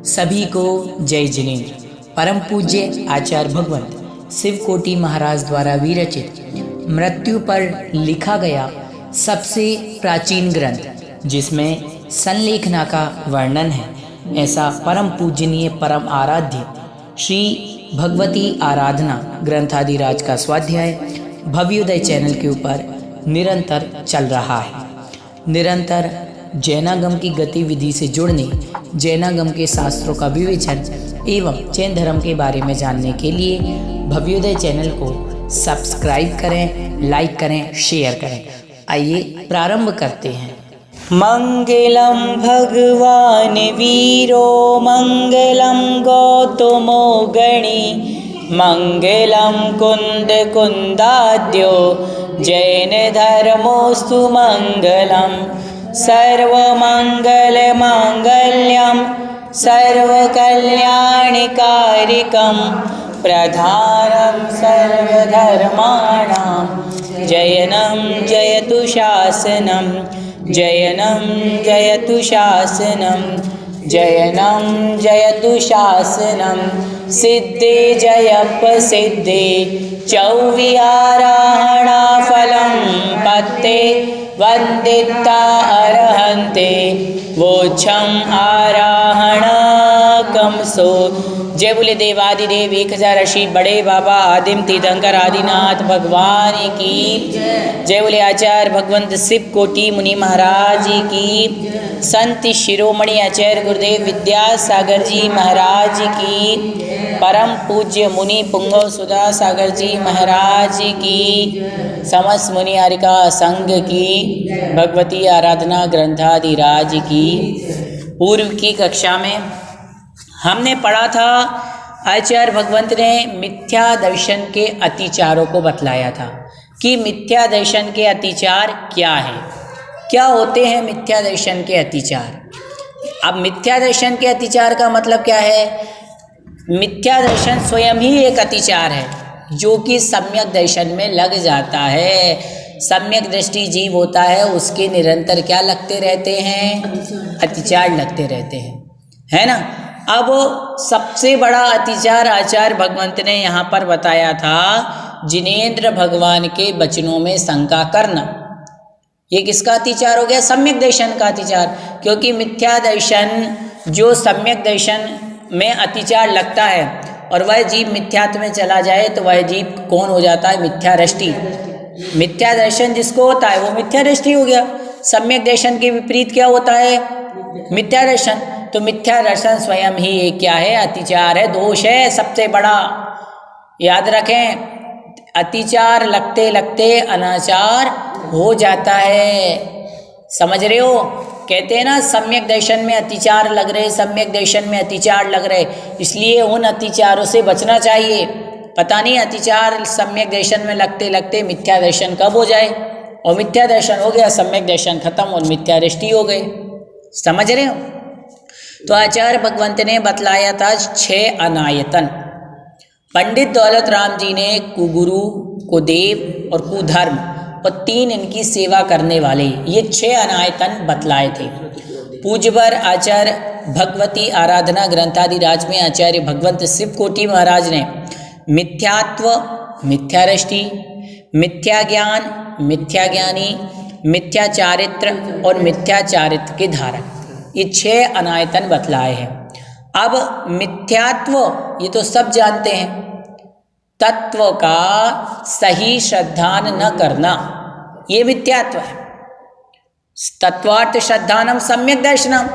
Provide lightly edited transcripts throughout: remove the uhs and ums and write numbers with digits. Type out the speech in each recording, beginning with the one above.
सभी को जय जिनेन्द्र। परम पूज्य आचार्य भगवंत शिवकोटि महाराज द्वारा विरचित मृत्यु पर लिखा गया सबसे प्राचीन ग्रंथ, जिसमें संलेखना का वर्णन है, ऐसा परम पूजनीय परम आराध्य श्री भगवती आराधना ग्रंथादिराज का स्वाध्याय भव्योदय चैनल के ऊपर निरंतर चल रहा है। निरंतर जैनागम की गतिविधि से जुड़ने, जैनागम के शास्त्रों का विवेचन एवं जैन धर्म के बारे में जानने के लिए भव्योदय चैनल को सब्सक्राइब करें, लाइक करें, शेयर करें। आइए प्रारंभ करते हैं। मंगलम भगवान वीरो मंगलम गौतमो गणी मंगलम कुंद कुंदाद्यो जैन धर्मोस्तु मंगलम सर्वमंगल मांगल्यम सर्वकल्याणकारिकं प्रधानं सर्वधर्माणां जयनं जयतु शासनं जयनं जयतु शासनं जयनं जयतु शासनं सिद्धे जयप्रसिद्धे चौविहाराहणा फलं पत्ते वंदिता अर्हन्ते वोच्छम आराहणकम सो। जय बोले देवादिदेव 1080 बड़े बाबा आदिम तीर्थंकर आदिनाथ भगवान की जय। बोले आचार्य भगवंत शिव कोटि मुनि महाराज की, संत शिरोमणि आचार्य गुरुदेव विद्यासागर जी महाराज की, परम पूज्य मुनि पुंगव सुधा सागर जी महाराज की, समस्त मुनि हारिका संघ की, भगवती आराधना ग्रंथादिराज की। पूर्व की कक्षा में हमने पढ़ा था, आचार्य भगवंत ने मिथ्या दर्शन के अतिचारों को बतलाया था कि मिथ्या दर्शन के अतिचार क्या है, क्या होते हैं मिथ्या दर्शन के अतिचार। अब मिथ्या दर्शन के अतिचार का मतलब क्या है? मिथ्या दर्शन स्वयं ही एक अतिचार है जो कि सम्यक दर्शन में लग जाता है। सम्यक दृष्टि जीव होता है, उसके निरंतर क्या लगते रहते हैं? अतिचार लगते रहते हैं, है ना। अब सबसे बड़ा अतिचार आचार्य भगवंत ने यहाँ पर बताया था, जिनेन्द्र भगवान के वचनों में शंका करना। ये किसका अतिचार हो गया? सम्यक दर्शन का अतिचार। क्योंकि मिथ्या दर्शन जो सम्यक दर्शन में अतिचार लगता है और वह जीव मिथ्यात्व में चला जाए तो वह जीव कौन हो जाता है? मिथ्या दृष्टि। मिथ्या दर्शन जिसको होता है वो मिथ्या दृष्टि हो गया। सम्यक दर्शन के विपरीत क्या होता है? मिथ्या दर्शन। तो मिथ्या दर्शन स्वयं ही एक क्या है? अतिचार है, दोष है सबसे बड़ा। याद रखें, अतिचार लगते लगते अनाचार हो जाता है। समझ रहे हो? कहते हैं ना, सम्यक दर्शन में अतिचार लग रहे, सम्यक दर्शन में अतिचार लग रहे, इसलिए उन अतिचारों से बचना चाहिए। पता नहीं अतिचार सम्यक दर्शन में लगते लगते मिथ्या दर्शन कब हो जाए, और मिथ्या दर्शन हो गया, सम्यक दर्शन खत्म और मिथ्या दृष्टि हो गए। समझ रहे हो? तो आचार्य भगवंत ने बतलाया था 6 अनायतन। पंडित दौलत राम जी ने कुगुरु, कुदेव और कुधर्म और 3 इनकी सेवा करने वाले, ये 6 अनायतन बतलाए थे। पूज्यवर आचार्य भगवती आराधना ग्रंथादिराज में आचार्य भगवंत शिव कोटि महाराज ने मिथ्यात्व, मिथ्या दृष्टि, मिथ्या ज्ञान, मिथ्या ज्ञानी, मिथ्या चारित्र और मिथ्या चारित्र के धारक, ये 6 अनायतन बतलाए हैं। अब मिथ्यात्व ये तो सब जानते हैं, तत्व का सही श्रद्धान न करना, ये मिथ्यात्व है। तत्वार्थ श्रद्धानम सम्यक दर्शनम,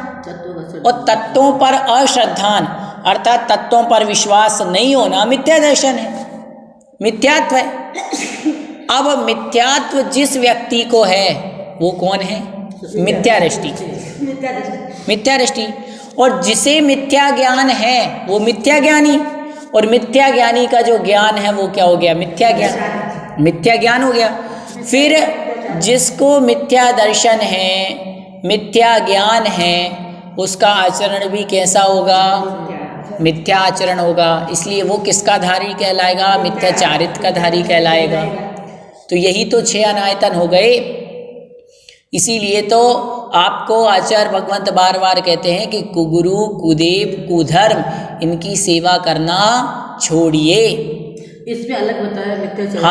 और तत्वों पर अश्रद्धान अर्थात तत्वों पर विश्वास नहीं होना मिथ्या दर्शन है, मिथ्यात्व है। अब मिथ्यात्व जिस व्यक्ति को है वो कौन है? मिथ्या दृष्टि। मिथ्या दृष्टि। और जिसे मिथ्या ज्ञान है वो मिथ्या ज्ञानी, और मिथ्या ज्ञानी का जो ज्ञान है वो क्या हो गया? मिथ्या ज्ञान। मिथ्या ज्ञान हो गया। फिर जिसको मिथ्या दर्शन है, मिथ्या ज्ञान है, उसका आचरण भी कैसा होगा? मिथ्या आचरण होगा। इसलिए वो किसका धारी कहलाएगा? मिथ्या चारित्र का धारी कहलाएगा। तो यही तो 6 अनायतन हो गए। इसीलिए तो आपको आचार्य भगवंत बार बार कहते हैं कि कुगुरु कुदेव कुधर्म इनकी सेवा करना छोड़िए। इसमें अलग बताया मिथ्याचार।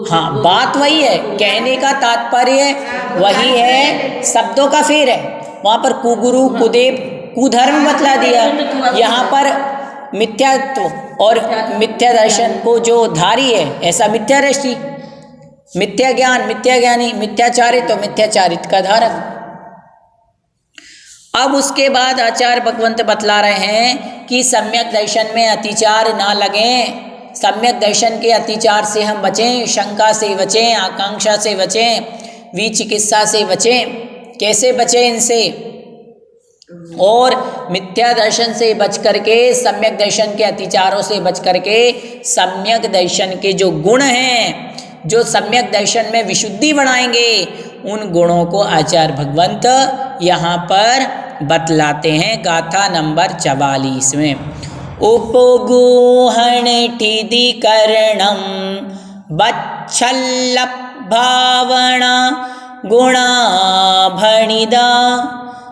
हाँ, बात वही है, कहने का तात्पर्य वही है, शब्दों का फेर है। वहाँ पर कुगुरु कुदेव कुधर्म बतला दिया, यहाँ पर मिथ्यात्व और मिथ्या दर्शन को जो धारी है ऐसा मिथ्या दृष्टि, मिथ्या ज्ञान, मिथ्या ज्ञानी, मिथ्याचारित तो मिथ्याचारित का धारक। अब उसके बाद आचार्य भगवंत बतला रहे हैं कि सम्यक दर्शन में अतिचार ना लगें, सम्यक दर्शन के अतिचार से हम बचें, शंका से बचें, आकांक्षा से बचें, विचिकित्सा से बचें। कैसे बचें इनसे? और मिथ्या दर्शन से बच करके, सम्यक दर्शन के अतिचारों से बच करके सम्यक दर्शन के जो गुण हैं, जो सम्यक दर्शन में विशुद्धि बढ़ाएंगे, उन गुणों को आचार्य भगवंत यहाँ पर बतलाते हैं गाथा नंबर 44 में। उपगूहण ठिदिकरणं बच्छल्ल भावना गुणा भणिदा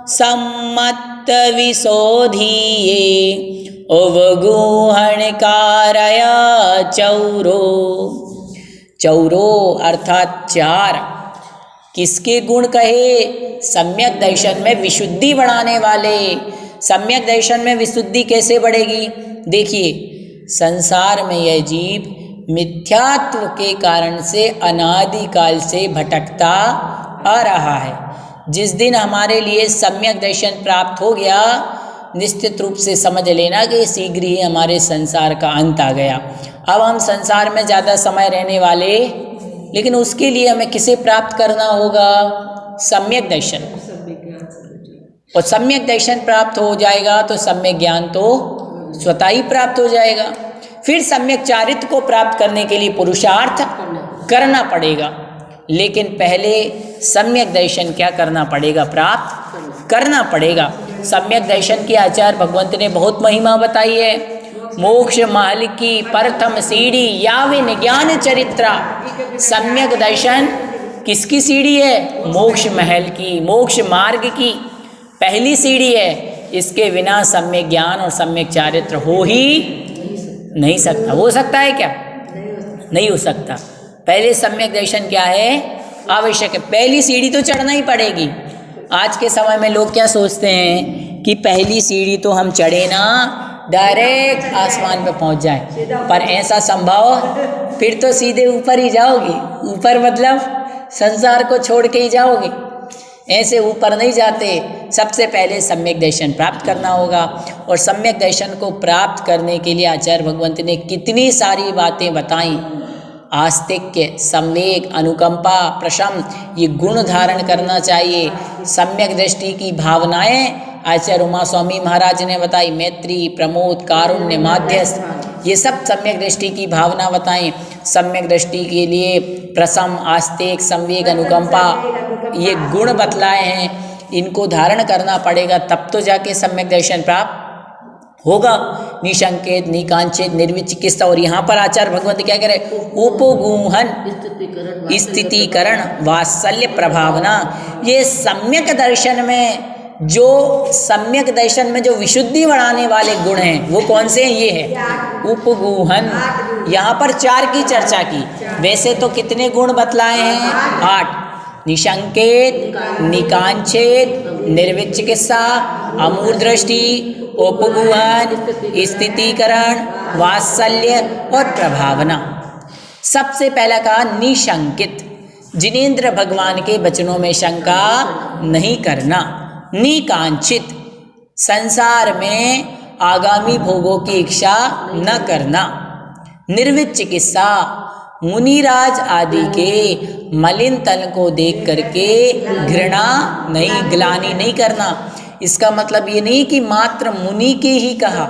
सम्मत विशोधिये अवगूहण कारया चौरो। चौरो अर्थात चार। किसके गुण कहे? सम्यक दर्शन में विशुद्धि बढ़ाने वाले। सम्यक दर्शन में विशुद्धि कैसे बढ़ेगी? देखिए, संसार में यह जीव मिथ्यात्व के कारण से अनादिकाल से भटकता आ रहा है। जिस दिन हमारे लिए सम्यक दर्शन प्राप्त हो गया, निश्चित रूप से समझ लेना कि शीघ्र ही हमारे संसार का अंत आ गया। अब हम संसार में ज़्यादा समय रहने वाले, लेकिन उसके लिए हमें किसे प्राप्त करना होगा? सम्यक दर्शन। और सम्यक दर्शन प्राप्त हो जाएगा तो सम्यक ज्ञान तो स्वतः ही प्राप्त हो जाएगा। फिर सम्यक चारित्र को प्राप्त करने के लिए पुरुषार्थ करना पड़ेगा, लेकिन पहले सम्यक दर्शन क्या करना पड़ेगा? प्राप्त करना पड़ेगा। सम्यक दर्शन की आचार्य भगवंत ने बहुत महिमा बताई है। मोक्ष महल की प्रथम सीढ़ी याविन ज्ञान चरित्रा। सम्यक दर्शन किसकी सीढ़ी है? मोक्ष महल की, मोक्ष मार्ग की पहली सीढ़ी है। इसके बिना सम्यक ज्ञान और सम्यक चारित्र हो ही नहीं सकता। हो सकता है क्या? नहीं हो सकता। पहले सम्यक दर्शन क्या है? आवश्यक है। पहली सीढ़ी तो चढ़ना ही पड़ेगी। आज के समय में लोग क्या सोचते हैं कि पहली सीढ़ी तो हम चढ़े ना, डायरेक्ट आसमान पे पहुंच जाए, पर ऐसा संभव? फिर तो सीधे ऊपर ही जाओगी। ऊपर मतलब संसार को छोड़ के ही जाओगे, ऐसे ऊपर नहीं जाते। सबसे पहले सम्यक दर्शन प्राप्त करना होगा। और सम्यक दर्शन को प्राप्त करने के लिए आचार्य भगवंत ने कितनी सारी बातें बताई। आस्तिक्य, संवेग, अनुकंपा, प्रशम, ये गुण धारण करना चाहिए। सम्यक दृष्टि की भावनाएं आचार्य उमा स्वामी महाराज ने बताई। मैत्री, प्रमोद, कारुण्य, माध्यस्थ, ये सब सम्यक दृष्टि की भावना बताएं। सम्यक दृष्टि के लिए प्रसम, आस्तिक, संवेग, अनुकंपा, ये गुण बतलाए हैं। इनको धारण करना पड़ेगा, तब तो जाके सम्यक दर्शन प्राप्त होगा। निशंकित, निकांक्षित, निर्विचिकित्सा। और यहाँ पर आचार्य भगवंत क्या कह रहे? उपगूहन, स्थितिकरण, वात्सल्य, प्रभावना। ये सम्यक दर्शन में जो सम्यक दर्शन में जो विशुद्धि बढ़ाने वाले गुण हैं वो कौन से हैं? ये है उपगूहन। यहाँ पर 4 की चर्चा की, वैसे तो कितने गुण बतलाए हैं? 8। निशंकित, निकांक्षित, निर्विचिकित्सा, अमूढ़ दृष्टि, उपगूहन, स्थितिकरण, वात्सल्य और प्रभावना। सबसे पहला कहा निशंकित, जिनेंद्र भगवान के वचनों में शंका नहीं करना। निकांक्षित, संसार में आगामी भोगों की इच्छा न करना। निर्विचिकित्सा, मुनिराज आदि के मलिन तन को देख करके घृणा नहीं, ग्लानि नहीं करना। इसका मतलब ये नहीं कि मात्र मुनि के ही कहा,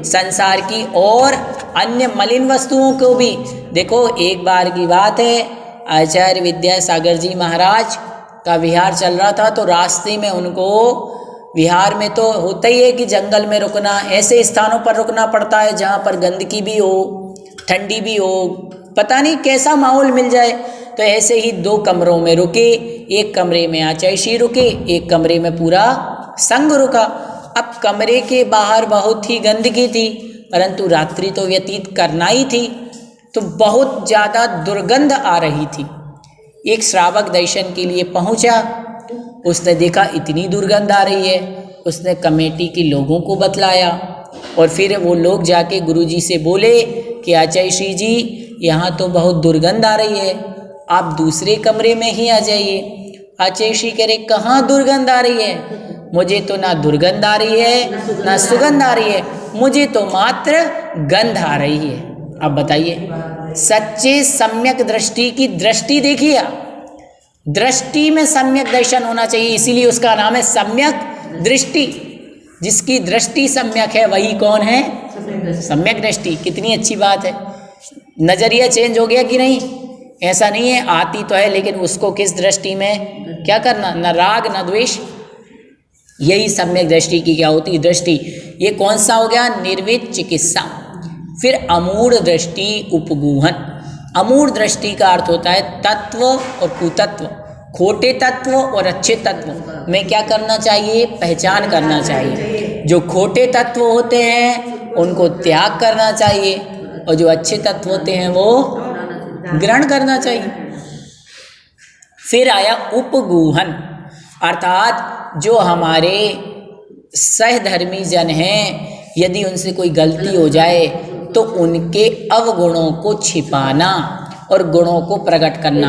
संसार की और अन्य मलिन वस्तुओं को भी। देखो, एक बार की बात है, आचार्य विद्यासागर जी महाराज का विहार चल रहा था, तो रास्ते में उनको, विहार में तो होता ही है कि जंगल में रुकना, ऐसे स्थानों पर रुकना पड़ता है जहाँ पर गंदगी भी हो, ठंडी भी हो, पता नहीं कैसा माहौल मिल जाए। तो ऐसे ही 2 कमरों में रुके, एक कमरे में आचार्य रुके, एक कमरे में पूरा संघ रुका। अब कमरे के बाहर बहुत ही गंदगी थी, परंतु रात्रि तो व्यतीत करना ही थी, तो बहुत ज़्यादा दुर्गंध आ रही थी। एक श्रावक दर्शन के लिए पहुंचा, उसने देखा इतनी दुर्गंध आ रही है, उसने कमेटी के लोगों को बतलाया और फिर वो लोग जाके गुरुजी से बोले कि आचार्य श्री जी यहाँ तो बहुत दुर्गंध आ रही है, आप दूसरे कमरे में ही आ जाइए। आचार्य श्री कह रहे कहाँ दुर्गंध आ रही है, मुझे तो ना दुर्गंध आ रही है ना सुगंध आ रही है, मुझे तो मात्र गंध आ रही है। अब बताइए, सच्चे सम्यक दृष्टि की दृष्टि देखिए आप, दृष्टि में सम्यक दर्शन होना चाहिए, इसीलिए उसका नाम है सम्यक दृष्टि। जिसकी दृष्टि सम्यक है वही कौन है, सम्यक दृष्टि। कितनी अच्छी बात है, नजरिया चेंज हो गया कि नहीं? ऐसा नहीं है, आती तो है लेकिन उसको किस दृष्टि में क्या करना, न राग न द्वेष। यही सम्यक दृष्टि की क्या होती है, दृष्टि। ये कौन सा हो गया, निर्वित चिकित्सा। फिर अमूढ़ दृष्टि उपगूहन। अमूढ़ दृष्टि का अर्थ होता है तत्व और कुतत्व, खोटे तत्व और अच्छे तत्व में क्या करना चाहिए, पहचान करना चाहिए। जो खोटे तत्व होते हैं उनको त्याग करना चाहिए और जो अच्छे तत्व होते हैं वो ग्रहण करना चाहिए। फिर आया उपगूहन, अर्थात जो हमारे सहधर्मी जन हैं, यदि उनसे कोई गलती हो जाए तो उनके अवगुणों को छिपाना और गुणों को प्रकट करना।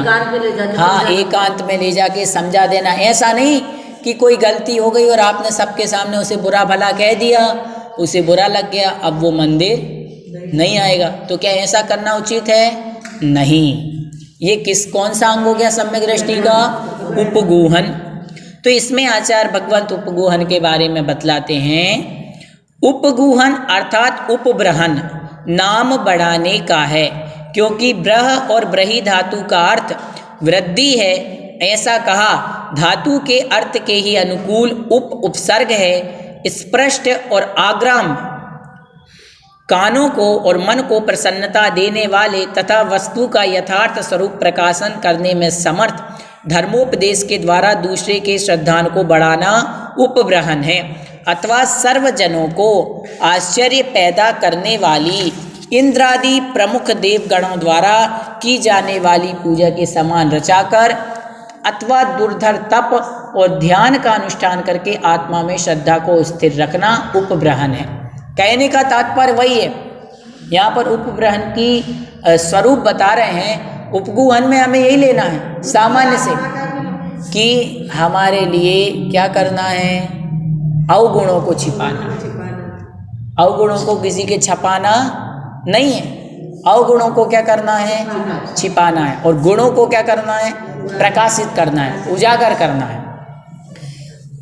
हाँ, एकांत में ले जाके समझा देना। ऐसा नहीं कि कोई गलती हो गई और आपने सबके सामने उसे बुरा भला कह दिया, उसे बुरा लग गया, अब वो मंदिर नहीं आएगा। तो क्या ऐसा करना उचित है? नहीं। ये कौन सा अंग हो गया सम्यक दृष्टि का? उपगूहन। तो इसमें आचार्य भगवंत उपगूहन के बारे में बतलाते हैं। उपगूहन अर्थात उपब्रहन नाम बढ़ाने का है, क्योंकि ब्रह और ब्रही धातु का अर्थ वृद्धि है। ऐसा कहा, धातु के अर्थ के ही अनुकूल उपसर्ग है। स्पष्ट और आग्राम, कानों को और मन को प्रसन्नता देने वाले तथा वस्तु का यथार्थ स्वरूप प्रकाशन करने में समर्थ धर्मोपदेश के द्वारा दूसरे के श्रद्धान को बढ़ाना उपब्रहन है, अथवा सर्वजनों को आश्चर्य पैदा करने वाली इंद्रादि प्रमुख देवगणों द्वारा की जाने वाली पूजा के समान रचाकर अथवा दुर्धर तप और ध्यान का अनुष्ठान करके आत्मा में श्रद्धा को स्थिर रखना उपब्रहन है। कहने का तात्पर्य वही है। यहाँ पर उपब्रहन की स्वरूप बता रहे हैं। उपगूहन में हमें यही लेना है सामान्य से कि हमारे लिए क्या करना है, अवगुणों को छिपाना। अवगुणों को किसी के छपाना नहीं है, अवगुणों को क्या करना है, छिपाना है, और गुणों को क्या करना है, प्रकाशित करना है, उजागर करना है।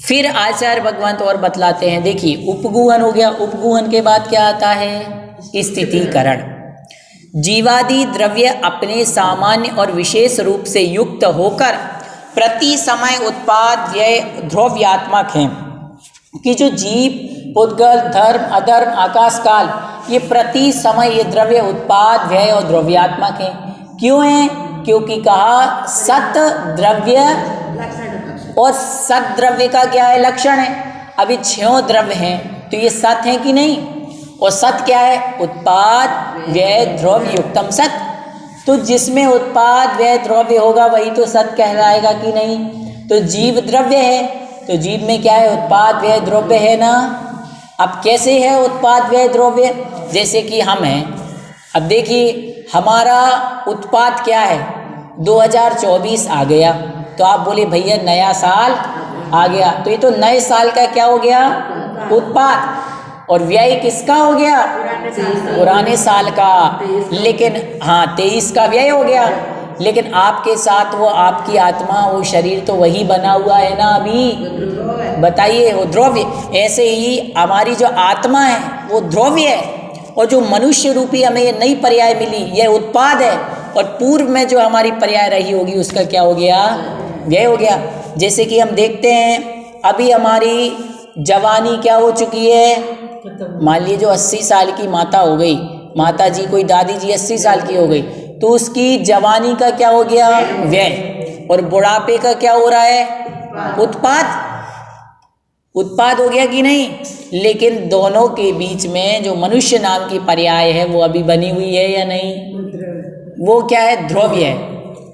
फिर आचार्य भगवंत और बतलाते हैं, देखिए उपगूहन हो गया, उपगूहन के बाद क्या आता है, स्थितीकरण। जीवादि द्रव्य अपने सामान्य और विशेष रूप से युक्त होकर प्रति समय उत्पाद व्यय ध्रुव्यात्मक हैं, कि जो जीव, पुद्गल, धर्म, अधर्म, आकाश काल, ये प्रति समय ये द्रव्य उत्पाद व्यय और द्रव्यात्मक हैं। क्यों हैं? क्योंकि कहा सत द्रव्य और सत द्रव्य का क्या है, लक्षण है। अभी 6 द्रव्य हैं तो ये सत हैं कि नहीं, और सत क्या है, उत्पाद व्यय द्रव्य युक्तम सत। तो जिसमें उत्पाद व्यय द्रव्य होगा वही तो सत कहलाएगा कि नहीं। तो जीव द्रव्य है, तो जीव में क्या है, उत्पाद व्यय द्रव्य है ना। अब कैसे है उत्पाद व्यय द्रव्य, जैसे कि हम हैं। अब देखिए हमारा उत्पाद क्या है, 2024 आ गया, तो आप बोले भैया नया साल आ गया, तो ये तो नए साल का क्या हो गया, उत्पाद। और व्यय किसका हो गया, पुराने साल का। लेकिन हाँ 23 का व्यय हो गया, लेकिन आपके साथ वो आपकी आत्मा, वो शरीर तो वही बना हुआ है ना अभी, बताइए, वो द्रव्य। ऐसे ही हमारी जो आत्मा है वो द्रव्य है, और जो मनुष्य रूपी हमें ये नई पर्याय मिली ये उत्पाद है, और पूर्व में जो हमारी पर्याय रही होगी उसका क्या हो गया, व्यय हो गया। जैसे कि हम देखते हैं अभी हमारी जवानी क्या हो चुकी है, मान लीजिए जो 80 साल की माता हो गई, माता जी कोई दादी जी 80 साल की हो गई, तो उसकी जवानी का क्या हो गया? व्यय। और बुढ़ापे का क्या हो रहा है? उत्पाद। उत्पाद हो गया कि नहीं? लेकिन दोनों के बीच में जो मनुष्य नाम की पर्याय है वो अभी बनी हुई है या नहीं? वो क्या है? द्रव्य है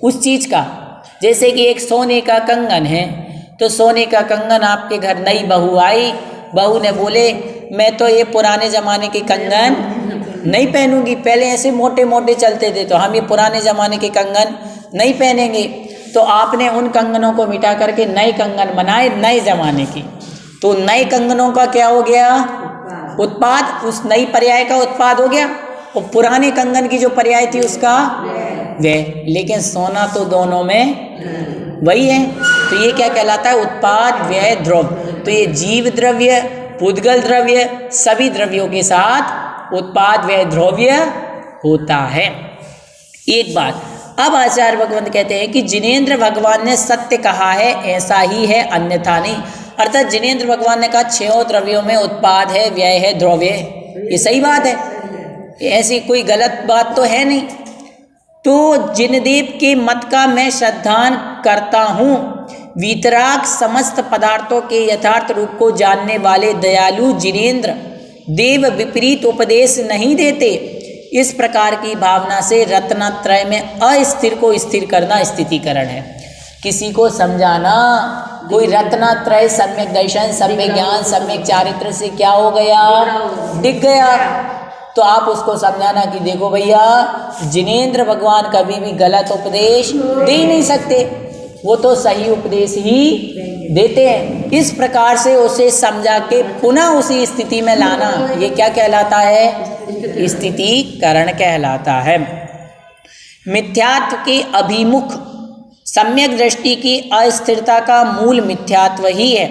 उस चीज का। जैसे कि एक सोने का कंगन है, तो सोने का कंगन आपके घर नई बहू आई, बहू ने बोले मैं तो ये पुराने जमाने के कंगन नहीं पहनूंगी, पहले ऐसे मोटे मोटे चलते थे, तो हम ये पुराने जमाने के कंगन नहीं पहनेंगे। तो आपने उन कंगनों को मिटा करके नए कंगन बनाए नए जमाने की। तो नए कंगनों का क्या हो गया? उत्पाद। उस नई पर्याय का उत्पाद हो गया। और पुराने कंगन की जो पर्याय थी उसका व्यय। लेकिन सोना तो दोनों में वही है। तो ये क्या कहलाता है? उत्पाद, व्यय, द्रव्य। तो ये जीव द्रव्य, पुद्गल द्रव्य, सभी द्रव्यों के साथ उत्पाद, व्यय, द्रव्य होता है। एक बात। अब आचार्य भगवंत कहते हैं कि जिनेंद्र भगवान ने सत्य कहा है, ऐसा ही है, अन्यथा नहीं। अर्थात जिनेंद्र भगवान ने कहा 6 द्रव्यों में उत्पाद है, व्यय है, द्रव्य है। ये सही बात है, ऐसी कोई गलत बात तो है नहीं। तो जिनदेव के मत का मैं श्रद्धान करता हूँ। वीतराग समस्त पदार्थों के यथार्थ रूप को जानने वाले दयालु जिनेंद्र देव विपरीत उपदेश नहीं देते। इस प्रकार की भावना से रत्नत्रय में अस्थिर को स्थिर करना स्थितिकरण है। किसी को समझाना, कोई रत्नत्रय सम्यक दर्शन, सम्यक ज्ञान, सम्यक चारित्र से क्या हो गया? दिख गया। तो आप उसको समझाना कि देखो भैया, जिनेंद्र भगवान कभी भी गलत उपदेश दे ही नहीं सकते, वो तो सही उपदेश ही देते हैं। इस प्रकार से उसे समझा के पुनः उसी स्थिति में लाना, ये क्या कहलाता है? स्थितिकरण कहलाता है। मिथ्यात्व के अभिमुख सम्यक दृष्टि की अस्थिरता का मूल मिथ्यात्व ही है।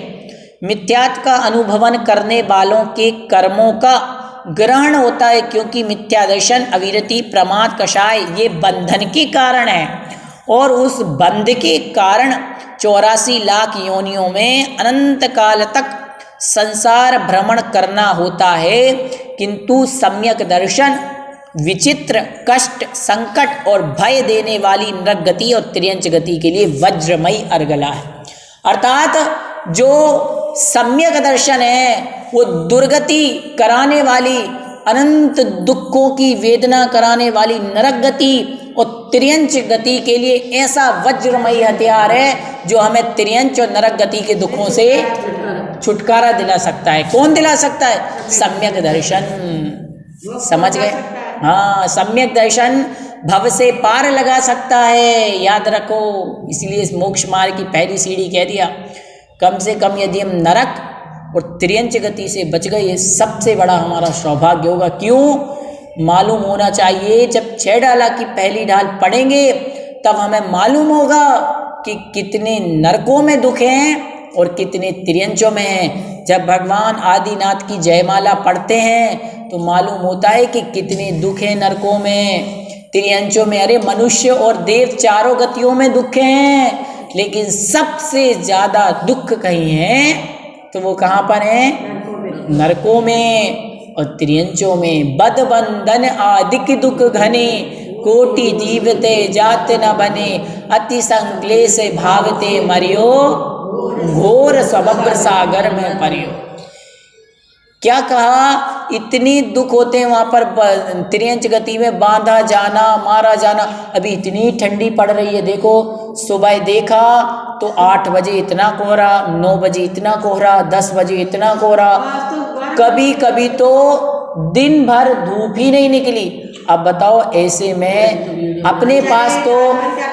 मिथ्यात्व का अनुभवन करने वालों के कर्मों का ग्रहण होता है, क्योंकि मिथ्या दर्शन, अविरति, प्रमाद, कषाय ये बंधन के कारण है। और उस बंध के कारण 84 लाख योनियों में अनंत काल तक संसार भ्रमण करना होता है। किंतु सम्यक दर्शन विचित्र, कष्ट, संकट और भय देने वाली नरक गति और त्रियंच गति के लिए वज्रमयी अर्गला है। अर्थात जो सम्यक दर्शन है वो दुर्गति कराने वाली, अनंत दुखों की वेदना कराने वाली नरक गति और त्रियंच गति के लिए ऐसा वज्रमयी हथियार है जो हमें त्रियंच और नरक गति के दुखों से छुटकारा दिला सकता है। कौन दिला सकता है? सम्यक दर्शन। समझ गए? हाँ, सम्यक दर्शन भव से पार लगा सकता है, याद रखो। इसलिए इस मोक्ष मार्ग की पहली सीढ़ी कह दिया। कम से कम यदि हम नरक और त्रियंच गति से बच गए, ये सबसे बड़ा हमारा सौभाग्य होगा। क्यों? मालूम होना चाहिए, जब 6 डाला की पहली ढाल पढ़ेंगे तब हमें मालूम होगा कि कितने नरकों में दुख हैं और कितने त्रियंचों में हैं। जब भगवान आदिनाथ की जयमाला पढ़ते हैं तो मालूम होता है कि कितने दुख हैं नरकों में, त्रियंचों में। अरे मनुष्य और देव चारों गतियों में दुख हैं, लेकिन सबसे ज़्यादा दुख कहीं है तो वो कहाँ पर है? नरकों में और त्रियंचों में। बद बंधन आदिक दुख घने, कोटि जीवते जात न बने, अति संक्लेश भावते मरियो, घोर स्वभद्र सागर में परियो। क्या कहा? इतनी दुख होते हैं वहाँ पर त्रियंच गति में, बांधा जाना, मारा जाना। अभी इतनी ठंडी पड़ रही है, देखो सुबह देखा तो 8 बजे इतना कोहरा, 9 बजे इतना कोहरा, 10 बजे इतना कोहरा, कभी कभी तो दिन भर धूप ही नहीं निकली। अब बताओ, ऐसे में अपने पास तो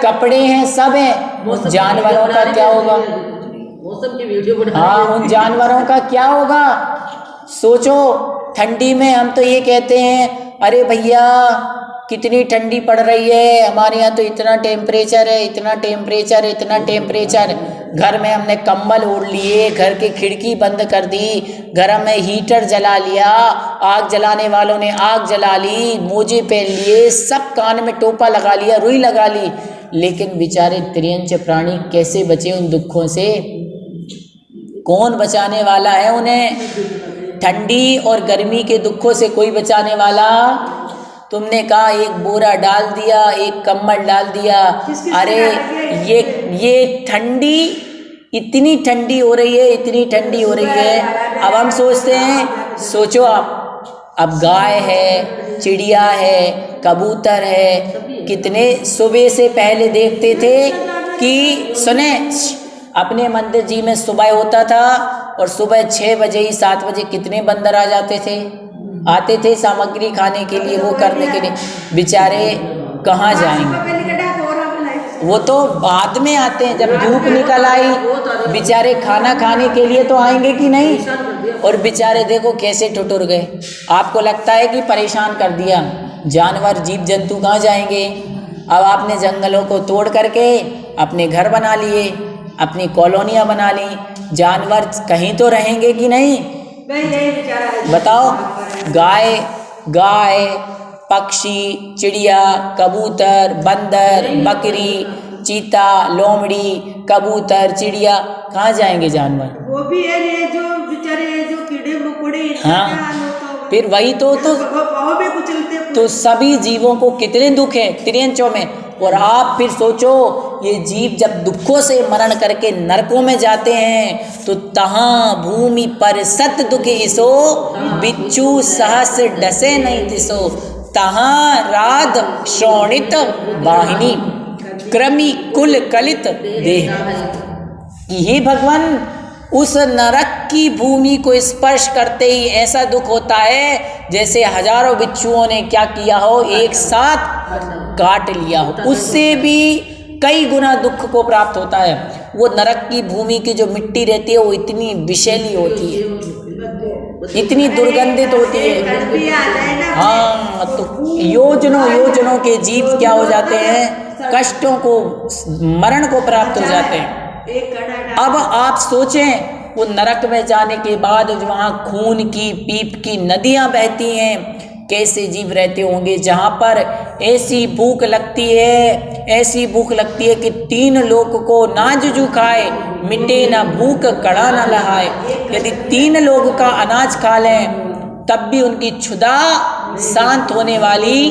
कपड़े हैं, सब हैं, जानवरों का क्या होगा? मौसम की वीडियो बना, हाँ, उन जानवरों का क्या होगा? सोचो, ठंडी में हम तो ये कहते हैं अरे भैया कितनी ठंडी पड़ रही है, हमारे यहाँ तो इतना टेम्परेचर है, इतना टेम्परेचर, इतना टेम्परेचर। घर में हमने कंबल ओढ़ लिए, घर की खिड़की बंद कर दी, घर में हीटर जला लिया, आग जलाने वालों ने आग जला ली, मोजे पहन लिए, सब कान में टोपा लगा लिया, रुई लगा ली। लेकिन बेचारे त्रियंच प्राणी कैसे बचे उन दुखों से? कौन बचाने वाला है उन्हें? ठंडी और गर्मी के दुखों से कोई बचाने वाला तुमने कहा एक बोरा डाल दिया, एक कम्बल डाल दिया। अरे ये ठंडी, इतनी ठंडी हो रही है, इतनी ठंडी हो रही है। अब हम सोचते हैं, सोचो आप, अब गाय है, चिड़िया है, कबूतर है, कितने सुबह से पहले देखते थे कि सुने अपने मंदिर जी में सुबह होता था और सुबह 6 बजे ही 7 बजे कितने बंदर आ जाते थे, आते थे सामग्री खाने के लिए, वो करने के लिए। बेचारे कहाँ जाएंगे, वो तो बाद में आते हैं जब धूप निकल आई। बेचारे खाना खाने के लिए तो आएंगे कि नहीं, और बेचारे देखो कैसे ठुठुर गए। आपको लगता है कि परेशान कर दिया, जानवर जीव जंतु कहाँ जाएंगे। अब आपने जंगलों को तोड़ करके अपने घर बना लिए, अपनी कॉलोनियाँ बना ली, जानवर कहीं तो रहेंगे कि नहीं। बताओ, गाय, पक्षी, चिड़िया, कबूतर, बंदर, बकरी, चीता, लोमड़ी, कबूतर, चिड़िया, कहाँ जाएंगे जानवर। वो भी है ये जो बेचारे जो कीड़े मकोड़े। हाँ, फिर वही तो भी कुचलते। तो सभी जीवों को कितने दुख है त्रियंचों में। और आप फिर सोचो, ये जीव जब दुखों से मरण करके नरकों में जाते हैं तो तहाँ भूमि पर सत दुख इसो, बिच्छू सहस डसे नहीं तिसो, तहाँ राध शोणित वाहिनी, क्रमी कुल कलित देह। ये भगवान, उस नरक की भूमि को स्पर्श करते ही ऐसा दुख होता है जैसे हजारों बिच्छुओं ने क्या किया हो, एक साथ काट लिया हो। उससे भी कई गुना दुख को प्राप्त होता है। वो नरक की भूमि की जो मिट्टी रहती है वो इतनी विषैली होती है, इतनी दुर्गंधित होती है। हाँ, तो योजनों के जीव क्या हो जाते हैं, कष्टों को, मरण को प्राप्त हो जाते हैं। अब आप सोचें, वो नरक में जाने के बाद वहाँ खून की पीप की नदियाँ बहती हैं, कैसे जीव रहते होंगे जहाँ पर ऐसी भूख लगती है कि 3 लोक को ना जुजू खाए, मिटे ना भूख कड़ा ना लहाए। यदि 3 लोग का अनाज खा लें तब भी उनकी क्षुधा शांत होने वाली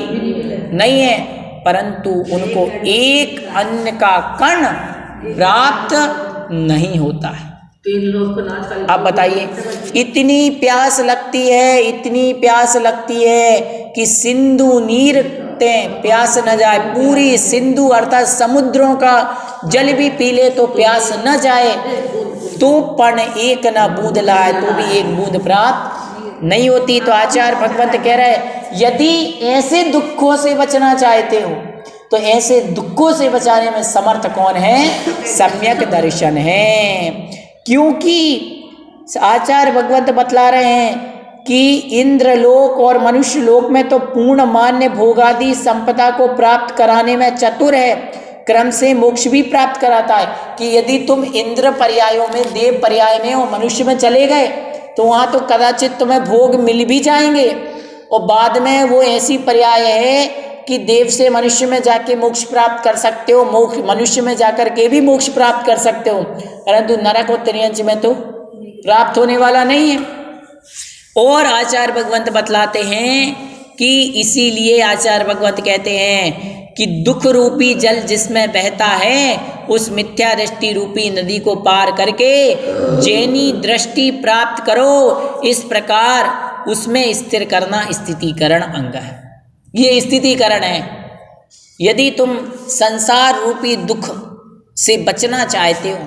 नहीं है, परंतु उनको एक अन्न का कण प्राप्त नहीं होता है। 3 लोग को नाच का। आप बताइए, इतनी प्यास लगती है कि सिंधु नीर ते प्यास न जाए। पूरी सिंधु अर्थात समुद्रों का जल भी पी ले तो प्यास न जाए, तो पण एक न बूंद लाए तो भी एक बूंद प्राप्त नहीं होती। तो आचार्य भगवंत कह रहे, यदि ऐसे दुखों से बचना चाहते हो तो ऐसे दुखों से बचाने में समर्थ कौन है, सम्यक दर्शन है। क्योंकि आचार्य भगवंत बतला रहे हैं कि इंद्रलोक और मनुष्य लोक में तो पूर्ण मान्य भोगादि संपदा को प्राप्त कराने में चतुर है, क्रम से मोक्ष भी प्राप्त कराता है। कि यदि तुम इंद्र पर्यायों में, देव पर्याय में और मनुष्य में चले गए तो वहाँ तो कदाचित तुम्हें भोग मिल भी जाएंगे, और बाद में वो ऐसी पर्याय है कि देव से मनुष्य में जाके मोक्ष प्राप्त कर सकते हो, मोक्ष मनुष्य में जाकर के भी मोक्ष प्राप्त कर सकते हो, परंतु नरक और त्रियंच में तो प्राप्त होने वाला नहीं है। और आचार्य भगवंत बतलाते हैं कि इसीलिए आचार्य भगवंत कहते हैं कि दुख रूपी जल जिसमें बहता है उस मिथ्या दृष्टि रूपी नदी को पार करके जैनी दृष्टि प्राप्त करो। इस प्रकार उसमें स्थिर करना स्थितिकरण अंग है। ये स्थितिकरण है। यदि तुम संसार रूपी दुख से बचना चाहते हो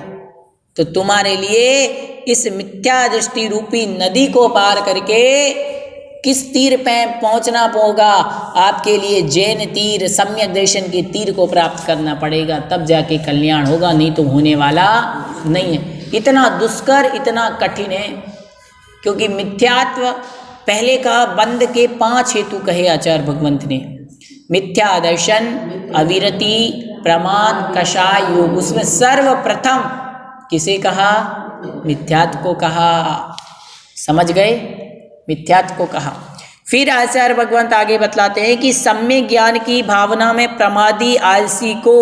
तो तुम्हारे लिए इस मिथ्या दृष्टि रूपी नदी को पार करके किस तीर पे पहुंचना होगा, आपके लिए जैन तीर, सम्यक दर्शन के तीर को प्राप्त करना पड़ेगा, तब जाके कल्याण होगा, नहीं तो होने वाला नहीं है। इतना दुष्कर, इतना कठिन है, क्योंकि मिथ्यात्व पहले कहा, बंद के 5 हेतु कहे आचार्य भगवंत ने। मिथ्या दर्शन, अविरति, प्रमाद, कषाय योग। उसमें सर्वप्रथम किसे कहा? मिथ्यात्व को कहा। समझ गए? मिथ्यात्व को कहा। फिर आचार्य भगवंत आगे बतलाते हैं कि सम्यक ज्ञान की भावना में प्रमादी आलसी को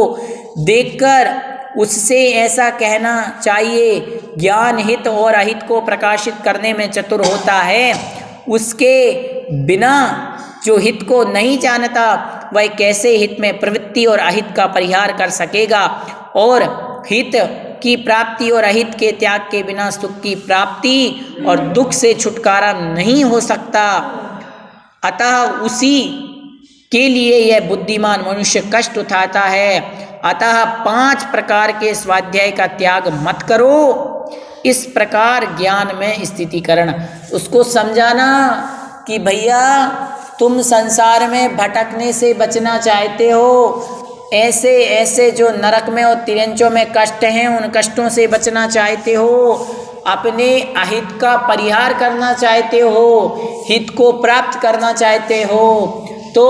देखकर उससे ऐसा कहना चाहिए, ज्ञान हित और अहित को प्रकाशित करने में चतुर होता है, उसके बिना जो हित को नहीं जानता वह कैसे हित में प्रवृत्ति और अहित का परिहार कर सकेगा, और हित की प्राप्ति और अहित के त्याग के बिना सुख की प्राप्ति और दुख से छुटकारा नहीं हो सकता। अतः उसी के लिए यह बुद्धिमान मनुष्य कष्ट उठाता है। अतः 5 प्रकार के स्वाध्याय का त्याग मत करो। इस प्रकार ज्ञान में स्थितिकरण, उसको समझाना कि भैया तुम संसार में भटकने से बचना चाहते हो, ऐसे ऐसे जो नरक में और तिरंचों में कष्ट हैं उन कष्टों से बचना चाहते हो, अपने अहित का परिहार करना चाहते हो, हित को प्राप्त करना चाहते हो, तो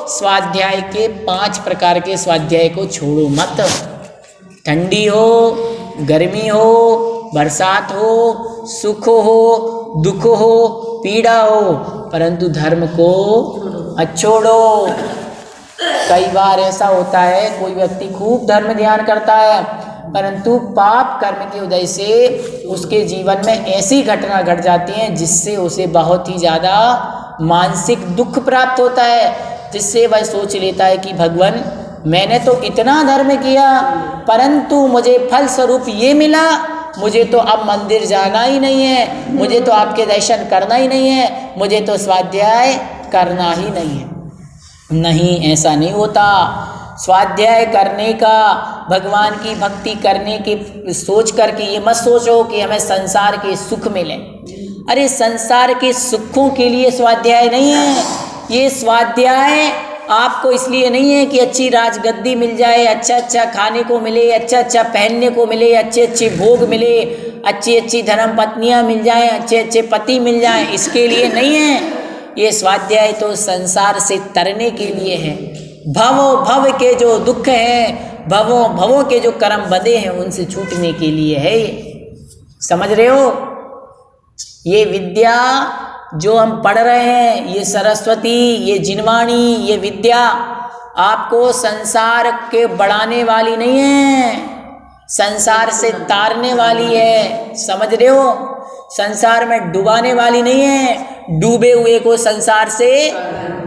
स्वाध्याय के 5 प्रकार के स्वाध्याय को छोड़ो मत। ठंडी हो, गर्मी हो, बरसात हो, सुख हो, दुख हो, पीड़ा हो, परंतु धर्म को मत छोड़ो। कई बार ऐसा होता है, कोई व्यक्ति खूब धर्म ध्यान करता है, परंतु पाप कर्म की वजह से उसके जीवन में ऐसी घटना घट जाती हैं जिससे उसे बहुत ही ज़्यादा मानसिक दुख प्राप्त होता है, जिससे वह सोच लेता है कि भगवान मैंने तो इतना धर्म किया परंतु मुझे फल स्वरूप ये मिला, मुझे तो अब मंदिर जाना ही नहीं है, मुझे तो आपके दर्शन करना ही नहीं है, मुझे तो स्वाध्याय करना ही नहीं है। नहीं, ऐसा नहीं होता। स्वाध्याय करने का, भगवान की भक्ति करने की सोच करके ये मत सोचो कि हमें संसार के सुख मिले। अरे संसार के सुखों के लिए स्वाध्याय नहीं है। ये स्वाध्याय आपको इसलिए नहीं है कि अच्छी राजगद्दी मिल जाए, अच्छा अच्छा खाने को मिले, अच्छा अच्छा पहनने को मिले, अच्छे अच्छे भोग मिले, अच्छी अच्छी धर्म पत्नियाँ मिल जाएं, अच्छे अच्छे पति मिल जाएं, इसके लिए नहीं है। ये स्वाध्याय तो संसार से तरने के लिए है। भवों भव के जो दुख हैं, भवों भवों के जो कर्म बंधे हैं, उनसे छूटने के लिए है ये। समझ रहे हो? ये विद्या जो हम पढ़ रहे हैं, ये सरस्वती, ये जिनवाणी, ये विद्या आपको संसार के बढ़ाने वाली नहीं है, संसार से तारने वाली है। समझ रहे हो? संसार में डुबाने वाली नहीं है, डूबे हुए को संसार से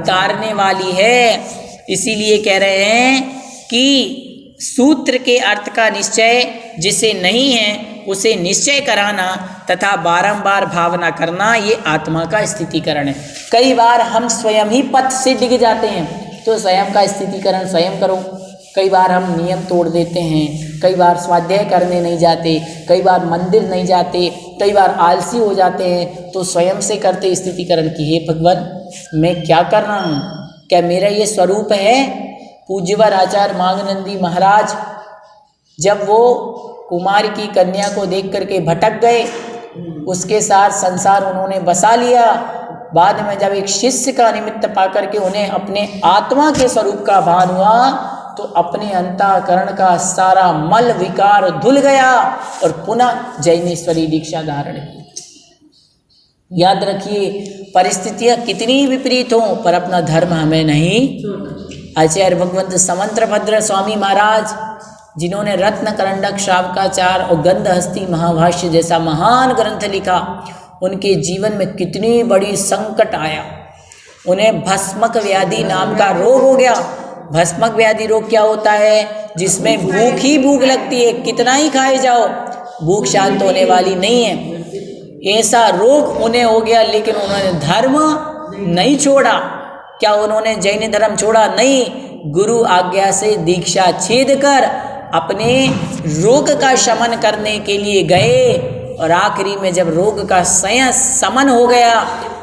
तारने वाली है। इसीलिए कह रहे हैं कि सूत्र के अर्थ का निश्चय जिसे नहीं है उसे निश्चय कराना तथा बारंबार भावना करना, ये आत्मा का स्थितिकरण है। कई बार हम स्वयं ही पथ से डिग जाते हैं, तो स्वयं का स्थितिकरण स्वयं करो। कई बार हम नियम तोड़ देते हैं, कई बार स्वाध्याय करने नहीं जाते, कई बार मंदिर नहीं जाते, कई बार आलसी हो जाते हैं, तो स्वयं से करते स्थितिकरण की हे भगवान मैं क्या कर रहा हूँ, क्या मेरा ये स्वरूप है? पूज्यवर आचार्य मांगनंदी महाराज जब वो कुमार की कन्या को देख करके भटक गए, उसके साथ संसार उन्होंने बसा लिया। बाद में जब एक शिष्य का निमित्त पाकर के उन्हें अपने आत्मा के स्वरूप का भान हुआ, तो अपने अंतःकरण का सारा मल विकार धुल गया और पुनः जैनेश्वरी दीक्षा धारण की। याद रखिए, परिस्थितियां कितनी विपरीत हों पर अपना धर्म हमें नहीं। आचार्य भगवंत समंत्रभद्र स्वामी महाराज जिन्होंने रत्न करंडक श्रावकाचार और गंधहस्ती महाभाष्य जैसा महान ग्रंथ लिखा, उनके जीवन में कितनी बड़ी संकट आया। उन्हें भस्मक व्याधि नाम का रोग हो गया। भस्मक व्याधि रोग क्या होता है? जिसमें भूख ही भूख लगती है, कितना ही खाए जाओ भूख शांत होने वाली नहीं है। ऐसा रोग उन्हें हो गया, लेकिन उन्होंने धर्म नहीं छोड़ा। क्या उन्होंने जैन धर्म छोड़ा? नहीं। गुरु आज्ञा से दीक्षा छेद कर अपने रोग का शमन करने के लिए गए, और आखिरी में जब रोग का शमन हो गया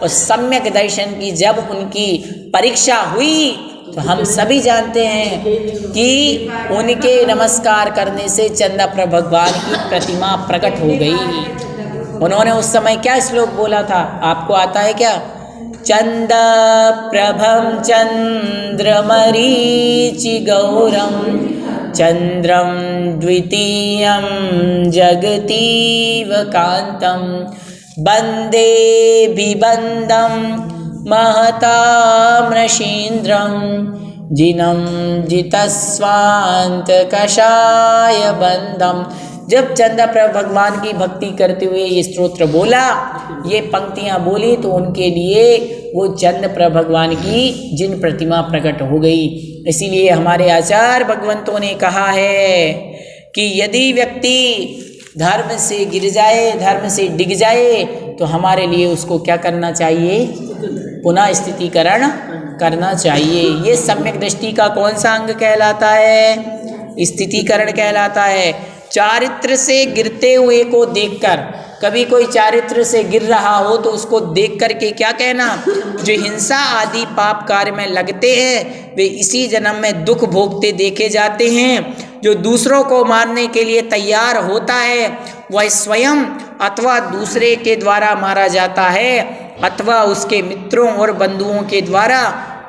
और सम्यक दर्शन की जब उनकी परीक्षा हुई, तो हम सभी जानते हैं कि उनके नमस्कार करने से चंद्रप्रभ भगवान की प्रतिमा प्रकट हो गई। उन्होंने उस समय क्या श्लोक बोला था, आपको आता है क्या? चंद्रप्रभं चंद्रमरीचि गौरम चंद्रम द्वितीयं जगतीव कांतं वंदे बिबंदं महतामृषीन्द्रं जिनं जितस्वांत कषाय बंदम। जब चंद्रप्रभ भगवान की भक्ति करते हुए ये स्तोत्र बोला, ये पंक्तियाँ बोली, तो उनके लिए वो चंद्र प्रभ भगवान की जिन प्रतिमा प्रकट हो गई। इसीलिए हमारे आचार्य भगवंतों ने कहा है कि यदि व्यक्ति धर्म से गिर जाए, धर्म से डिग जाए, तो हमारे लिए उसको क्या करना चाहिए? पुनः स्थितिकरण करना चाहिए। ये सम्यक दृष्टि का कौन सा अंग कहलाता है? स्थितिकरण कहलाता है। चारित्र से गिरते हुए को देखकर, कभी कोई चारित्र से गिर रहा हो तो उसको देख कर के क्या कहना? जो हिंसा आदि पाप कार्य में लगते हैं वे इसी जन्म में दुख भोगते देखे जाते हैं। जो दूसरों को मारने के लिए तैयार होता है वह स्वयं अथवा दूसरे के द्वारा मारा जाता है, अथवा उसके मित्रों और बंधुओं के द्वारा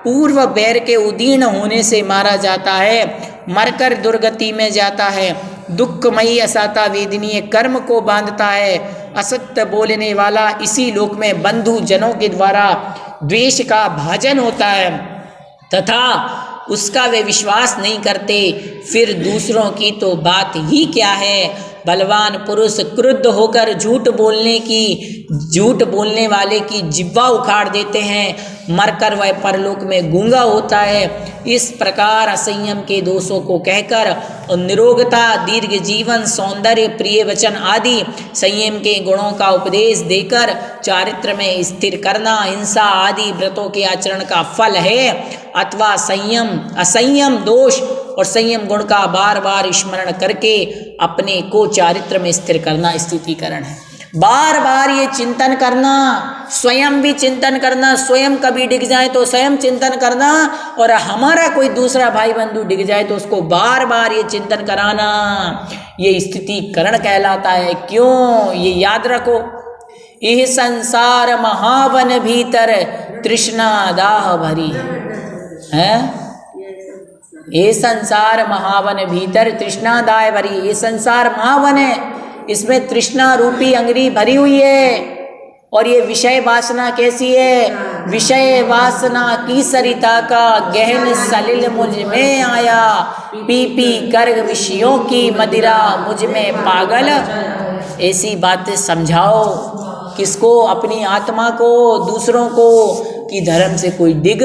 पूर्व बैर के उदीर्ण होने से मारा जाता है, मरकर दुर्गति में जाता है। दुखमयी असाता वेदनीय कर्म को बांधता है। असत्य बोलने वाला इसी लोक में बंधु जनों के द्वारा द्वेष का भाजन होता है तथा उसका वे विश्वास नहीं करते, फिर दूसरों की तो बात ही क्या है। बलवान पुरुष क्रुद्ध होकर झूठ बोलने वाले की जिह्वा उखाड़ देते हैं, मरकर वह परलोक में गूंगा होता है। इस प्रकार असंयम के दोषों को कहकर और निरोगता, दीर्घ जीवन, सौंदर्य, प्रिय वचन आदि संयम के गुणों का उपदेश देकर चारित्र में स्थिर करना हिंसा आदि व्रतों के आचरण का फल है, अथवा संयम, असंयम दोष और संयम गुण का बार बार स्मरण करके अपने को चारित्र में स्थिर करना स्थितिकरण है। बार बार ये चिंतन करना, स्वयं भी चिंतन करना, स्वयं कभी डिग जाए तो स्वयं चिंतन करना, और हमारा कोई दूसरा भाई बंधु डिग जाए तो उसको बार बार ये चिंतन कराना, ये स्थितिकरण कहलाता है। क्यों? ये याद रखो, यह संसार महावन भीतर तृष्णा दाह भरी है। ये संसार महावन भीतर तृष्णा दाह भरी, ये संसार महावन है, इसमें तृष्णा रूपी अंगरी भरी हुई है। और ये विषय वासना कैसी है? विषय वासना की सरिता का गहन सलिल मुझ में आया, पी पी कर विषयों की मदिरा मुझ में पागल। ऐसी बातें समझाओ किसको? अपनी आत्मा को, दूसरों को, कि धर्म से कोई डिग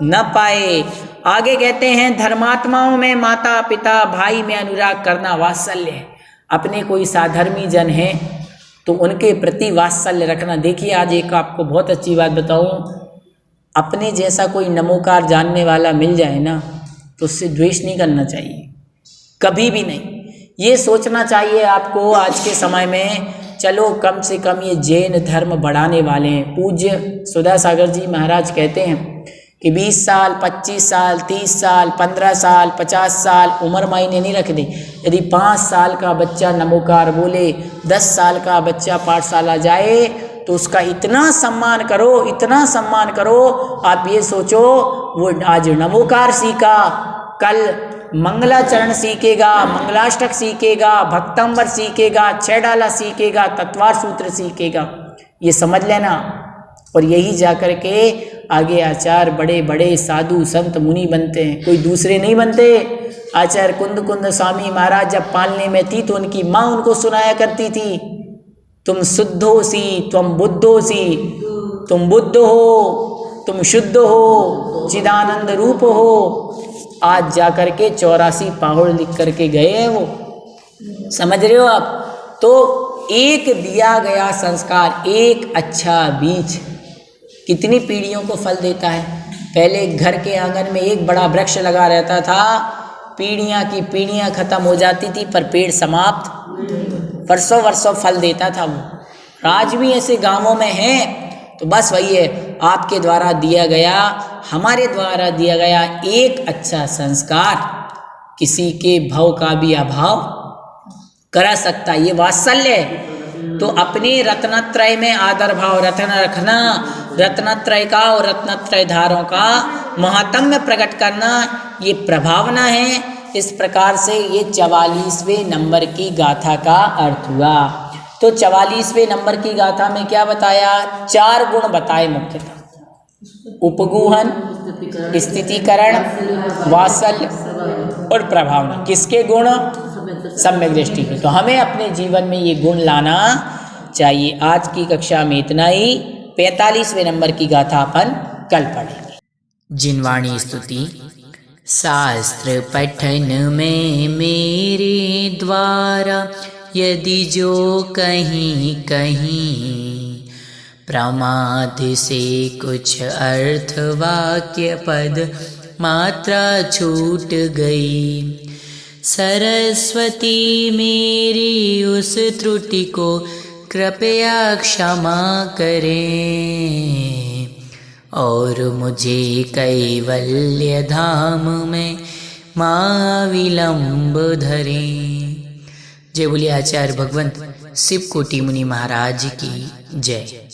न पाए। आगे कहते हैं धर्मात्माओं में माता पिता भाई में अनुराग करना वात्सल्य है। अपने कोई साधर्मी जन है तो उनके प्रति वात्सल्य रखना। देखिए आज एक आपको बहुत अच्छी बात बताऊं, अपने जैसा कोई नमोकार जानने वाला मिल जाए ना तो उससे द्वेष नहीं करना चाहिए, कभी भी नहीं। ये सोचना चाहिए आपको आज के समय में, चलो कम से कम ये जैन धर्म बढ़ाने वाले हैं। पूज्य सुधा सागर जी महाराज कहते हैं कि 20 साल, 25 साल, 30 साल, 15 साल, 50 साल उम्र मायने नहीं रख दे। यदि 5 साल का बच्चा नमोकार बोले, 10 साल का बच्चा पाठशाला जाए तो उसका इतना सम्मान करो, इतना सम्मान करो। आप ये सोचो वो आज नमोकार सीखा, कल मंगलाचरण सीखेगा, मंगलाष्टक सीखेगा, भक्तंबर सीखेगा, 6 डाला सीखेगा, तत्वार सूत्र सीखेगा। ये समझ लेना। और यही जाकर के आगे आचार्य बड़े बड़े साधु संत मुनि बनते हैं, कोई दूसरे नहीं बनते। आचार्य कुंद कुंद स्वामी महाराज जब पालने में थी तो उनकी माँ उनको सुनाया करती थी, तुम शुद्धोसी, तुम बुद्धोसी, तुम बुद्ध हो, तुम शुद्ध हो, चिदानंद रूप हो। आज जाकर के 84 पाहुड़ लिख करके गए हैं वो, समझ रहे हो आप? तो एक दिया गया संस्कार, एक अच्छा बीज कितनी पीढ़ियों को फल देता है। पहले घर के आंगन में एक बड़ा वृक्ष लगा रहता था, पीढ़ियाँ की पीढ़ियाँ खत्म हो जाती थी पर पेड़ समाप्त, वर्षों वर्षों फल देता था वो। आज भी ऐसे गांवों में हैं। तो बस वही है, आपके द्वारा दिया गया, हमारे द्वारा दिया गया एक अच्छा संस्कार किसी के भव का भी अभाव करा सकता है। ये वात्सल्य है। तो अपने रत्नत्रय में आदर भाव रखना, रत्नत्रय का और रत्नत्रय धारों का महात्म्य प्रकट करना, ये प्रभावना है। इस प्रकार से ये 44वें नंबर की गाथा का अर्थ हुआ। तो 44वें नंबर की गाथा में क्या बताया? 4 गुण बताए मुख्यतः, उपगूहन, स्थितिकरण, वात्सल्य और प्रभावना। किसके गुण? सम्यक दृष्टि के। तो हमें अपने जीवन में ये गुण लाना चाहिए। आज की कक्षा में इतना ही। 45वें नंबर की गाथा अपन कल पढ़ेंगे। जिनवाणी स्तुति। शास्त्र पठन में मेरे द्वारा यदि जो कहीं कहीं प्रमाद से कुछ अर्थ वाक्य पद मात्रा छूट गई, सरस्वती मेरी उस त्रुटि को कृपया क्षमा करें और मुझे कैवल्य धाम में महाविलंब धरें। जय बोलिए आचार्य भगवंत शिव कोटि मुनि महाराज की जय।